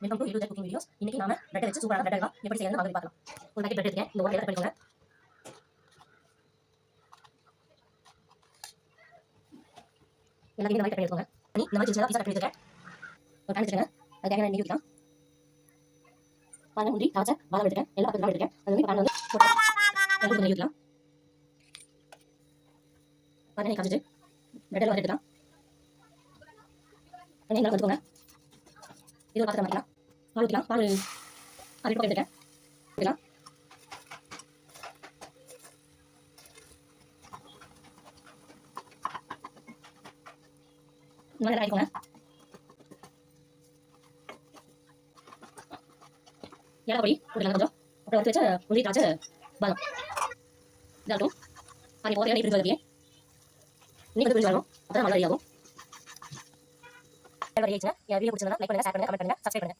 Welcome to YouTube cooking videos. இன்னைக்கு நாம bread வச்சு சூப்பரான பிரெட் அல்வா எப்படி செய்யணும்னு வாங்க பார்க்கலாம். ஒரு பாக்கெட் பிரெட் எடுத்துக்கேன். இந்த ஓட்டையில கட் பண்ணிக்கோங்க. எல்லாத்தையும் இந்த மாதிரி கட் பண்ணி எடுத்துக்கோங்க. இந்த மாதிரி சின்னதா பீஸா கட் பண்ணி எடுத்துக்கேன். ஒரு பேன் வச்சுக்கோங்க. அது தேவையான எண்ணெய் ஊற்றிக்கலாம். பாருங்க, முந்திரி திராட்சை பாதாம் எடுத்துக்கேன். எல்லா பக்கத்துல எடுத்துக்கேன். அது வந்து பேன் வந்து போட்டு நெய் ஊற்றலாம். பாருங்க, நெய் காய்ச்சிட்டு பிரெட் எல்லாம் எடுத்துக்கலாம். நெய் நல்லா வந்துக்கோங்க. இது ஒரு பாத்திரம் மாற்றிக்கலாம். பால் ஊற்றிக்கலாம். பால் 1 லிட்டர் எடுத்துக்கேன். ஊற்றிக்கலாம். இந்த மாதிரி ஆகிக்கோங்க. ஏலக்காய் பொடி போட்டுக்கலாம் கொஞ்சம். அப்புறம் வறுத்து வச்ச முந்திரி திராட்சை பாதாம் இதாக இருக்கும். பாதி போதையாக நெய் பிரிஞ்சு வரதுக்கு நெய் வந்து பிரிஞ்சு வரணும். அப்போ தான் நல்லா ரெடி ஆகும். வீடியோ பிடிச்சிருந்தா லைக் பண்ணுங்க, ஷேர் பண்ணுங்க, கமெண்ட் பண்ணுங்க, சப்ஸ்கிரைப் பண்ணுங்க.